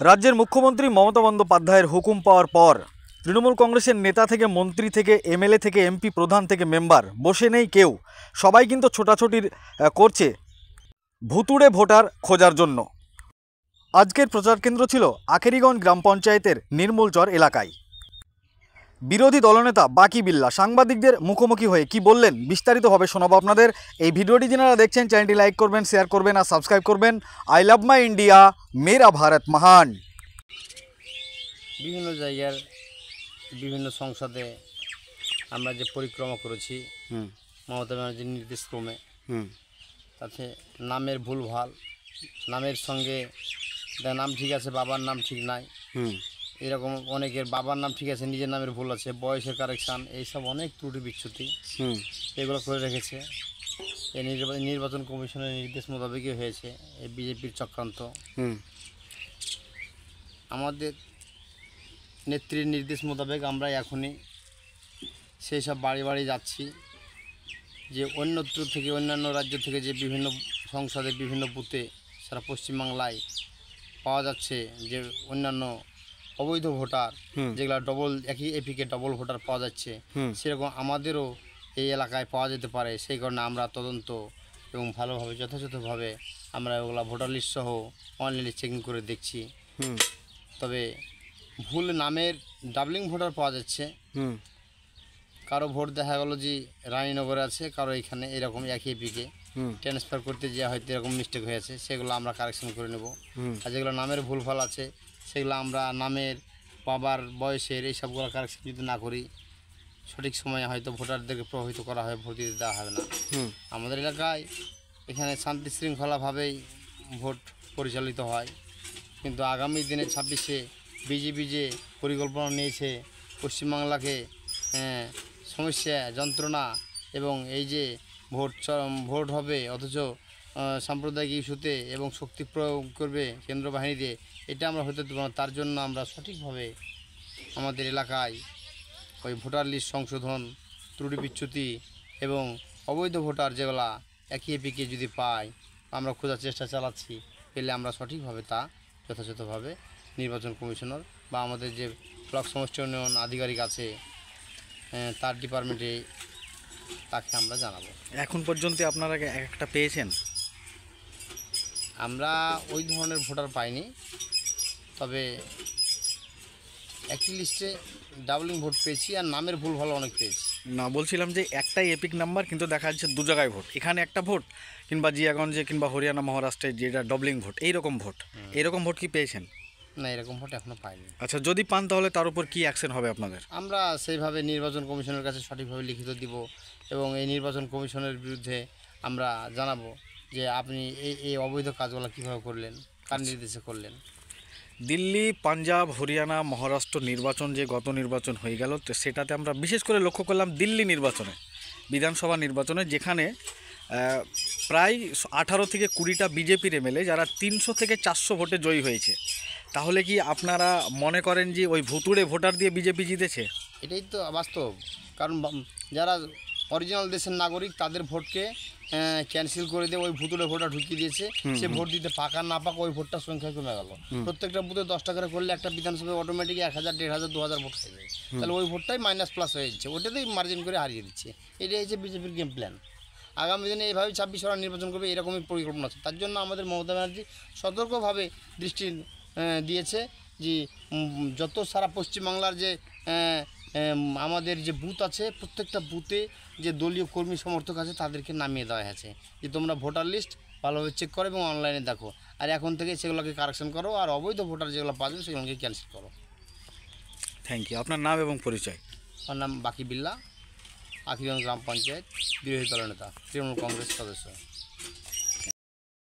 রাজ্যের মুখ্যমন্ত্রী মমতা বন্দ্যোপাধ্যায়ের হুকুম পাওয়ার পর তৃণমূল কংগ্রেসের নেতা থেকে মন্ত্রী থেকে এমএলএ থেকে এমপি প্রধান থেকে মেম্বার বসে নেই কেউ, সবাই কিন্তু ছোটাছুটির করছে ভুতুড়ে ভোটার খোঁজার জন্য। আজকের প্রচার কেন্দ্র ছিল আখেরিগঞ্জ গ্রাম পঞ্চায়েতের নির্মূলচর এলাকায়। বিরোধী দলনেতা বাকি বিল্লা সাংবাদিকদের মুখোমুখি হয়ে কি বললেন বিস্তারিতভাবে শোনাবো আপনাদের। এই ভিডিওটি যারা দেখছেন চ্যানেলটি লাইক করবেন, শেয়ার করবেন আর সাবস্ক্রাইব করবেন। আই লাভ মাই ইন্ডিয়া, মেরা ভারত মহান। বিভিন্ন জায়গার বিভিন্ন সংসদে আমরা যে পরিক্রমা করেছি মমতা ব্যানার্জির নির্দেশক্রমে, তাতে নামের ভুলভাল, নামের সঙ্গে নাম ঠিক আছে বাবার নাম ঠিক নাই, এরকম অনেকের বাবার নাম ঠিক আছে নিজের নামের ভুল আছে, বয়সের কারেকশান, এইসব অনেক ত্রুটি বিচ্যুতি এগুলো করে রেখেছে। এই নির্বাচন কমিশনের নির্দেশ মোতাবেকই হয়েছে এই বিজেপির চক্রান্ত। আমাদের নেত্রীর নির্দেশ মোতাবেক আমরা এখনই সেই সব বাড়ি বাড়ি যাচ্ছি, যে অন্যত্র থেকে অন্যান্য রাজ্য থেকে যে বিভিন্ন সংসদে বিভিন্ন বুথে সারা পশ্চিমবাংলায় পাওয়া যাচ্ছে যে অন্যান্য অবৈধ ভোটার, যেগুলো একই এপিকে ডবল ভোটার পাওয়া যাচ্ছে, সেরকম আমাদেরও এই এলাকায় পাওয়া যেতে পারে। সেই কারণে আমরা তদন্ত এবং ভালোভাবে যথাযথভাবে আমরা ওগুলা ভোটার লিস্ট সহ অনলাইনে চেকিং করে দেখছি। তবে ভুল নামের ডাবলিং ভোটার পাওয়া যাচ্ছে। কারো ভোট দেখা গেলো যে রানীনগরে আছে, কারো এখানে এরকম একই এপিকে ট্রান্সফার করতে যে হয়তো এরকম মিস্টেক হয়েছে, সেগুলো আমরা কারেকশন করে নেব। আর যেগুলো নামের ভুলভাল আছে সেগুলো আমরা নামের বাবার বয়সের এই সবগুলো কারেকশন যদি না করি, সঠিক সময়ে হয়তো ভোটারদেরকে প্রভাবিত করা হয়, ভোট দিতে দেওয়া হবে না। আমাদের এলাকায় এখানে শান্তি শৃঙ্খলাভাবেই ভোট পরিচালিত হয়, কিন্তু আগামী দিনে 26-এ বিজেপি যে পরিকল্পনা নিয়েছে পশ্চিমবাংলাকে সমস্যা যন্ত্রণা এবং এই যে ভোট হবে অথচ সাম্প্রদায়িক ইস্যুতে এবং শক্তি প্রয়োগ করবে কেন্দ্র বাহিনী দিয়ে, এটা আমরা হতে দেব না। তার জন্য আমরা সঠিকভাবে আমাদের এলাকায় ওই ভোটার লিস্ট সংশোধন, ত্রুটি বিচ্যুতি এবং অবৈধ ভোটার যেগুলা একই এপিকে যদি পাই আমরা খোঁজার চেষ্টা চালাচ্ছি। পেলে আমরা সঠিকভাবে তা যথাযথভাবে নির্বাচন কমিশনার বা আমাদের যে ব্লক সমষ্টি উন্নয়ন আধিকারিক আছে তার ডিপার্টমেন্টে তাকে আমরা জানাবো। এখন পর্যন্ত আপনারা একটা পেয়েছেন? আমরা ওই ধরনের ভোটার পাইনি, তবে একই লিস্টে ডাবলিং ভোট পেয়েছি আর নামের ভুল ভালো অনেক পেয়েছি। না, বলছিলাম যে একটাই এপিক নাম্বার কিন্তু দেখা যাচ্ছে দু জায়গায় ভোট, এখানে একটা ভোট কিংবা জিয়াগঞ্জে কিংবা হরিয়ানা মহারাষ্ট্রে যেটা ডবলিং ভোট, এইরকম ভোট কি পেয়েছেন? না, এরকম ভোট এখনও পাইনি। আচ্ছা, যদি পান তাহলে তার উপর কী অ্যাকশন হবে আপনাদের? আমরা সেইভাবে নির্বাচন কমিশনের কাছে সঠিকভাবে লিখিত দিব এবং এই নির্বাচন কমিশনের বিরুদ্ধে আমরা জানাবো যে আপনি এই অবৈধ কাজগুলো কীভাবে করলেন, কার নির্দেশে করলেন। দিল্লি, পাঞ্জাব, হরিয়ানা, মহারাষ্ট্র নির্বাচন যে গত নির্বাচন হয়ে গেল, তো সেটাতে আমরা বিশেষ করে লক্ষ্য করলাম দিল্লি নির্বাচনে, বিধানসভা নির্বাচনে, যেখানে প্রায় 18 থেকে 20টা বিজেপির এমএলএ যারা 300 থেকে 400 ভোটে জয়ী হয়েছে। তাহলে কি আপনারা মনে করেন যে ওই ভুতুড়ে ভোটার দিয়ে বিজেপি জিতেছে? এটাই তো বাস্তব, কারণ যারা অরিজিনাল দেশের নাগরিক তাদের ভোটকে ক্যান্সেল করে দিয়ে ওই ভুতুড়ে ভোটার ঢুকিয়ে দিয়েছে। সে ভোট দিতে পাক আর না পাক ওই ভোটটার সংখ্যা কমে গেল। প্রত্যেকটা বুথে 10 টাকা করে করলে একটা বিধানসভায় অটোমেটিক 1000, 1500, 2000 ভোট হয়ে যায়। তাহলে ওই ভোটটাই মাইনাস প্লাস হয়ে যাচ্ছে, ওটাতেই মার্জিন করে হারিয়ে দিচ্ছে। এটাই হচ্ছে বিজেপির গেম প্ল্যান। আগামী দিনে এইভাবেই 26 ওরা নির্বাচন করবে, এরকমই পরিকল্পনা আছে। তার জন্য আমাদের মমতা ব্যানার্জি সতর্কভাবে দৃষ্টি দিয়েছে যে যত সারা পশ্চিমবাংলার যে আমাদের যে বুথ আছে প্রত্যেকটা বুথে যে দলীয় কর্মী সমর্থক আছে তাদেরকে নামিয়ে দেওয়া হয়েছে যে তোমরা ভোটার লিস্ট ভালোভাবে চেক করো এবং অনলাইনে দেখো, আর এখন থেকে সেগুলোকে কারেকশন করো, আর অবৈধ ভোটার যেগুলো পাওয়া যাবে সেগুলোকে ক্যান্সেল করো। Thank you. আপনার নাম এবং পরিচয়? আমার নাম বাকি বিল্লা, আখিরগঞ্জ গ্রাম পঞ্চায়েত বিরোধী দলনেতা, তৃণমূল কংগ্রেস সদস্য।